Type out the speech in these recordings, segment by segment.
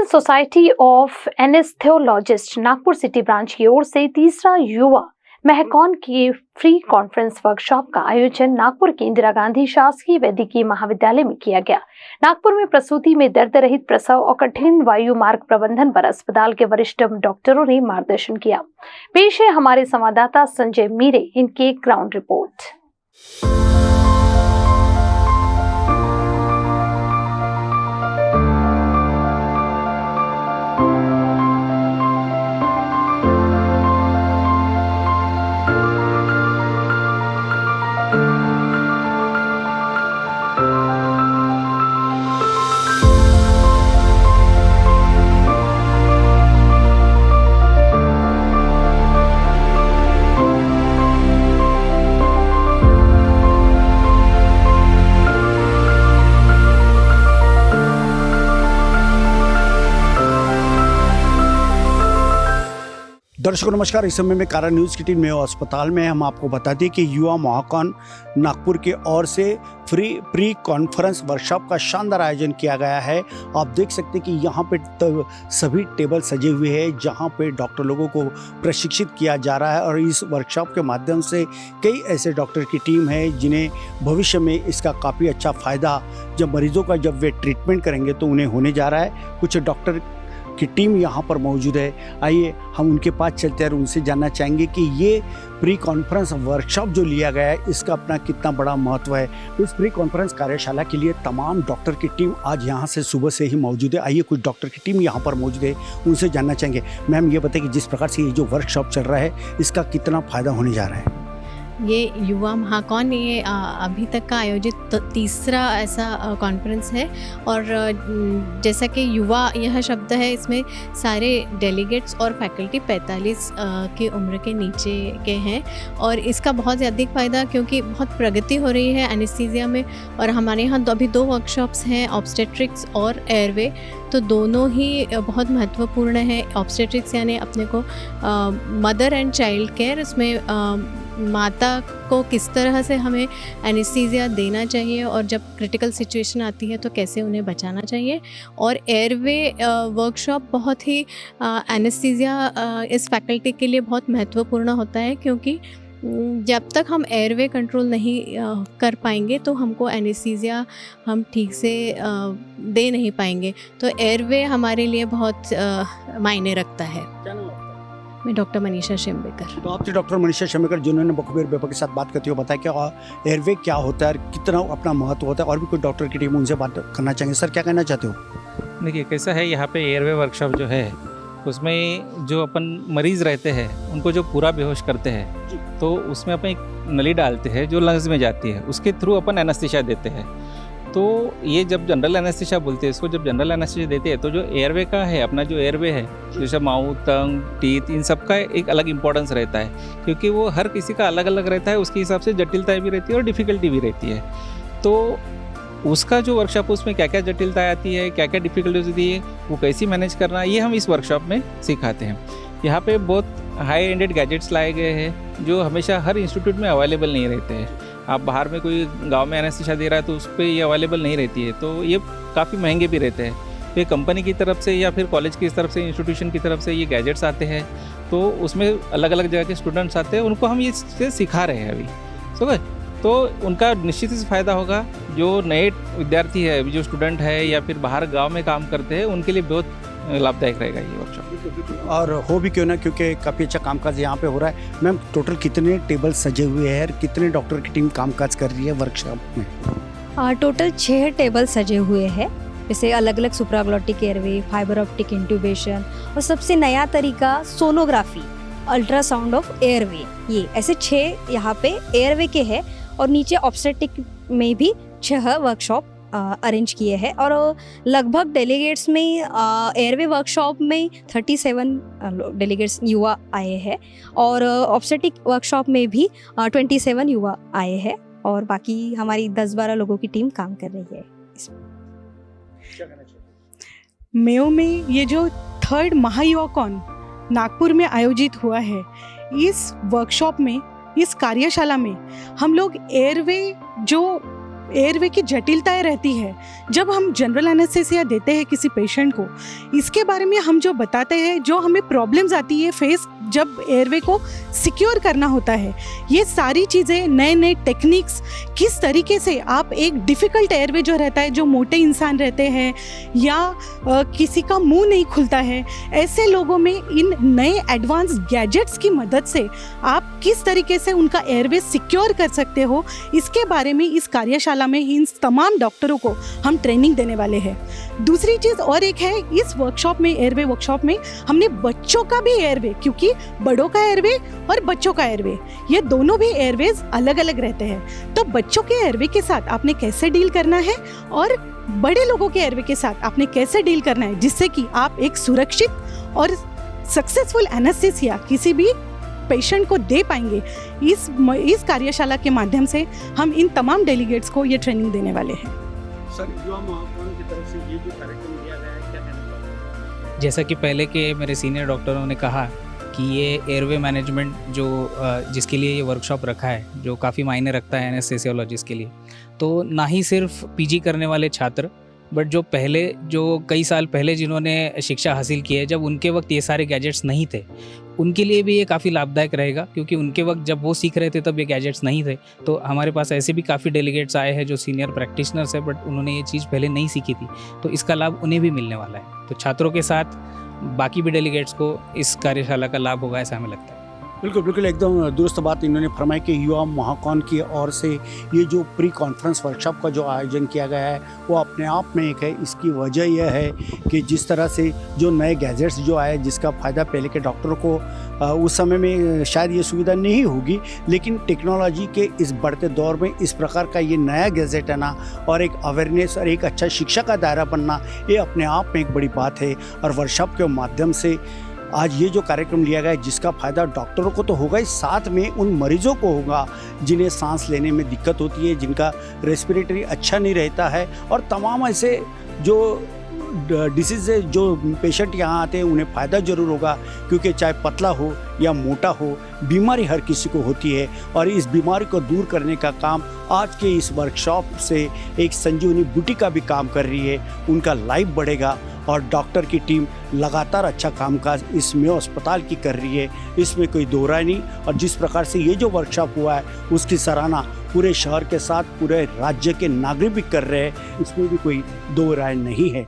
Indian society of anaesthesiologist Nagpur city branch की ओर से तीसरा युवा महकॉन की फ्री कॉन्फ्रेंस वर्कशॉप का आयोजन नागपुर के इंदिरा गांधी शासकीय वैद्यकीय महाविद्यालय में किया गया। नागपुर में प्रसूति में दर्द रहित प्रसव और कठिन वायु मार्ग प्रबंधन पर अस्पताल के वरिष्ठ डॉक्टरों ने मार्गदर्शन किया। पेश है हमारे संवाददाता संजय मीरे इनकी ग्राउंड रिपोर्ट। दर्शकों नमस्कार। इस समय में कारा न्यूज़ की टीम में अस्पताल में हम आपको बता दें कि युवा महाकॉन नागपुर की ओर से प्री कॉन्फ्रेंस वर्कशॉप का शानदार आयोजन किया गया है। आप देख सकते हैं कि यहाँ पे सभी टेबल सजे हुए हैं जहाँ पे डॉक्टर लोगों को प्रशिक्षित किया जा रहा है और इस वर्कशॉप के माध्यम से कई ऐसे डॉक्टर की टीम है जिन्हें भविष्य में इसका काफ़ी अच्छा फ़ायदा जब मरीजों का जब वे ट्रीटमेंट करेंगे तो उन्हें होने जा रहा है। कुछ डॉक्टर की टीम यहाँ पर मौजूद है। आइए हम उनके पास चलते हैं और उनसे जानना चाहेंगे कि ये प्री कॉन्फ्रेंस वर्कशॉप जो लिया गया है इसका अपना कितना बड़ा महत्व है। इस प्री कॉन्फ्रेंस कार्यशाला के लिए तमाम डॉक्टर की टीम आज यहाँ से सुबह से ही मौजूद है। आइए कुछ डॉक्टर की टीम यहाँ पर मौजूद है, उनसे जानना चाहेंगे। मैम ये बताइए कि जिस प्रकार से ये जो वर्कशॉप चल रहा है इसका कितना फ़ायदा होने जा रहा है। ये युवा महाकॉन ये अभी तक का आयोजित तीसरा ऐसा कॉन्फ्रेंस है और जैसा कि युवा यह शब्द है इसमें सारे डेलीगेट्स और फैकल्टी 45 की उम्र के नीचे के हैं और इसका बहुत अधिक फ़ायदा क्योंकि बहुत प्रगति हो रही है एनेस्थीसिया में और हमारे यहाँ अभी 2 वर्कशॉप्स हैं ऑब्स्टेट्रिक्स और एयरवे, तो दोनों ही बहुत महत्वपूर्ण है। ऑब्स्टेट्रिक्स यानी अपने को मदर एंड चाइल्ड केयर, इसमें माता को किस तरह से हमें एनेस्थीसिया देना चाहिए और जब क्रिटिकल सिचुएशन आती है तो कैसे उन्हें बचाना चाहिए। और एयरवे वर्कशॉप बहुत ही एनेस्थीसिया इस फैकल्टी के लिए बहुत महत्वपूर्ण होता है क्योंकि जब तक हम एयरवे कंट्रोल नहीं कर पाएंगे तो हमको एनेस्थीसिया हम ठीक से दे नहीं पाएंगे। तो एयरवे हमारे लिए बहुत मायने रखता है। मैं डॉक्टर मनीषा शेम्बेकर। तो आपसे डॉक्टर मनीषा शेम्बेकर जिन्होंने बखूबी बेपा के साथ बात करते हुए बताया कि एयरवे क्या होता है और कितना अपना महत्व होता है और भी कोई डॉक्टर की टीम उनसे बात करना चाहेंगे। सर क्या कहना चाहते हो? देखिए कैसा है यहाँ पे एयरवे वर्कशॉप जो है उसमें जो अपन मरीज़ रहते हैं उनको जो पूरा बेहोश करते हैं तो उसमें अपन एक नली डालते हैं जो लंग्स में जाती है, उसके थ्रू अपन एनेस्थीसिया देते हैं। तो ये जब जनरल एनेस्थीसिया बोलते हैं इसको, जब जनरल एनेस्थीसिया देते हैं तो जो एयरवे का है अपना जो एयरवे है जैसे माउथ, टंग, टीथ, इन सब का एक अलग इंपॉर्टेंस रहता है क्योंकि वो हर किसी का अलग अलग रहता है, उसके हिसाब से जटिलताएँ भी रहती है और डिफ़िकल्टी भी रहती है। तो उसका जो वर्कशॉप उसमें क्या क्या जटिलताएँ आती है, क्या क्या डिफ़िकल्टीज होती है, वो कैसी मैनेज करना है, ये हम इस वर्कशॉप में सिखाते हैं। यहाँ पे बहुत हाई एंडेड गैजेट्स लाए गए हैं जो हमेशा हर इंस्टीट्यूट में अवेलेबल नहीं रहते हैं। आप बाहर में कोई गांव में एनेस्थीसिया दे रहा है तो उस पर ये अवेलेबल नहीं रहती है, तो ये काफ़ी महंगे भी रहते हैं। तो ये कंपनी की तरफ से या फिर कॉलेज की तरफ से, इंस्टीट्यूशन की तरफ से ये गैजेट्स आते हैं तो उसमें अलग अलग जगह के स्टूडेंट्स आते हैं, उनको हम ये सिखा रहे हैं अभी। समझ, तो उनका निश्चित ही फ़ायदा होगा। जो नए विद्यार्थी है, जो स्टूडेंट है या फिर बाहर गांव में काम करते हैं उनके लिए बहुत लाभदायक रहेगा ये वर्कशॉप। और हो भी क्यों ना क्योंकि काफ़ी अच्छा कामकाज यहाँ पे हो रहा है। मैम टोटल कितने टेबल सजे हुए हैं और कितने डॉक्टर की टीम कामकाज कर रही है वर्कशॉप में? टोटल 6 टेबल सजे हुए हैं, जैसे अलग अलग सुप्राग्लॉटिक एयरवे, फाइबर ऑप्टिक इंट्यूबेशन और सबसे नया तरीका सोनोग्राफी, अल्ट्रासाउंड ऑफ एयरवे, ये ऐसे 6 यहाँ पे एयरवे के हैं और नीचे ऑब्स्टेट्रिक में भी 6 वर्कशॉप अरेंज किए हैं और लगभग डेलीगेट्स में एयरवे वर्कशॉप में 37 डेलीगेट्स युवा आए हैं और ऑब्स्टेट्रिक वर्कशॉप में भी 27 युवा आए हैं और बाकी हमारी 10-12 लोगों की टीम काम कर रही है। मेयो में ये जो 3rd महायुवाकॉन नागपुर में आयोजित हुआ है, इस वर्कशॉप में, इस कार्यशाला में हम लोग एयरवे जो एयरवे की जटिलताएं रहती है, जब हम जनरल एनेस्थीसिया देते हैं किसी पेशेंट को, इसके बारे में हम जो बताते हैं, जो हमें प्रॉब्लम्स आती है फेस जब एयरवे को सिक्योर करना होता है, ये सारी चीज़ें, नए नए टेक्निक्स, किस तरीके से आप एक डिफ़िकल्ट एयरवे जो रहता है, जो मोटे इंसान रहते हैं या किसी का मुंह नहीं खुलता है, ऐसे लोगों में इन नए एडवांस गैजेट्स की मदद से आप किस तरीके से उनका एयरवे सिक्योर कर सकते हो, इसके बारे में इस कार्यशाला में इन तमाम डॉक्टरों को हम ट्रेनिंग देने वाले हैं। दूसरी चीज़ और एक है, इस वर्कशॉप में, एयरवे वर्कशॉप में हमने बच्चों का भी एयरवे, क्योंकि बड़ों का एयरवे और बच्चों का एयरवे, ये दोनों भी एयरवेज अलग अलग रहते हैं। तो बच्चों के एयरवे के साथ आपने कैसे डील करना है और बड़े लोगों के एयरवे के साथ आपने कैसे डील करना है, जिससे कि आप एक सुरक्षित और सक्सेसफुल एनेस्थीसिया किसी भी पेशेंट को दे पाएंगे। इस कार्यशाला के माध्यम से हम इन तमाम डेलीगेट्स को ये ट्रेनिंग देने वाले हैं। सर, युवा महाकौन की तरफ से ये जो कार्यक्रम दिया गया है, क्या कहना चाहोगे? जैसा कि पहले के मेरे सीनियर डॉक्टरों ने कहा कि ये एयरवे मैनेजमेंट जो जिसके लिए ये वर्कशॉप रखा है, जो काफ़ी मायने रखता है एनेस्थीसियोलॉजिस्ट के लिए, तो ना ही सिर्फ पीजी करने वाले छात्र, बट जो कई साल पहले जिन्होंने शिक्षा हासिल की है, जब उनके वक्त ये सारे गैजेट्स नहीं थे, उनके लिए भी ये काफ़ी लाभदायक रहेगा, क्योंकि उनके वक्त जब वो सीख रहे थे तब ये गैजेट्स नहीं थे। तो हमारे पास ऐसे भी काफ़ी डेलीगेट्स आए हैं जो सीनियर प्रैक्टिशनर्स है, बट उन्होंने ये चीज़ पहले नहीं सीखी थी, तो इसका लाभ उन्हें भी मिलने वाला है। तो छात्रों के साथ बाकी भी डेलीगेट्स को इस कार्यशाला का लाभ होगा, ऐसा हमें लगता है। बिल्कुल बिल्कुल, एकदम दुरुस्त बात इन्होंने फरमाई कि युवा महाकौन की ओर से ये जो प्री कॉन्फ्रेंस वर्कशॉप का जो आयोजन किया गया है, वो अपने आप में एक है। इसकी वजह यह है कि जिस तरह से जो नए गैजेट्स जो आए, जिसका फ़ायदा पहले के डॉक्टरों को उस समय में शायद ये सुविधा नहीं होगी, लेकिन टेक्नोलॉजी के इस बढ़ते दौर में इस प्रकार का ये नया गैजेट आना और एक अवेयरनेस और एक अच्छा शिक्षा का दायरा बनना, ये अपने आप में एक बड़ी बात है। और वर्कशॉप के माध्यम से आज ये जो कार्यक्रम लिया गया है, जिसका फ़ायदा डॉक्टरों को तो होगा ही, साथ में उन मरीजों को होगा जिन्हें सांस लेने में दिक्कत होती है, जिनका रेस्पिरेटरी अच्छा नहीं रहता है, और तमाम ऐसे जो डिसीज़ जो पेशेंट यहाँ आते हैं उन्हें फ़ायदा ज़रूर होगा, क्योंकि चाहे पतला हो या मोटा हो, बीमारी हर किसी को होती है। और इस बीमारी को दूर करने का काम आज के इस वर्कशॉप से एक संजीवनी बूटी का भी काम कर रही है। उनका लाइफ बढ़ेगा और डॉक्टर की टीम लगातार अच्छा कामकाज इस मेयो अस्पताल की कर रही है, इसमें कोई दो राय नहीं। और जिस प्रकार से ये जो वर्कशॉप हुआ है, उसकी सराहना पूरे शहर के साथ पूरे राज्य के नागरिक भी कर रहे हैं, इसमें भी कोई दो राय नहीं है।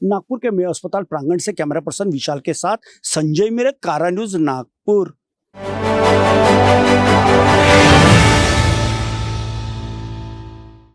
नागपुर के मेयो अस्पताल प्रांगण से कैमरा पर्सन विशाल के साथ संजय मेरे, कारा न्यूज़, नागपुर।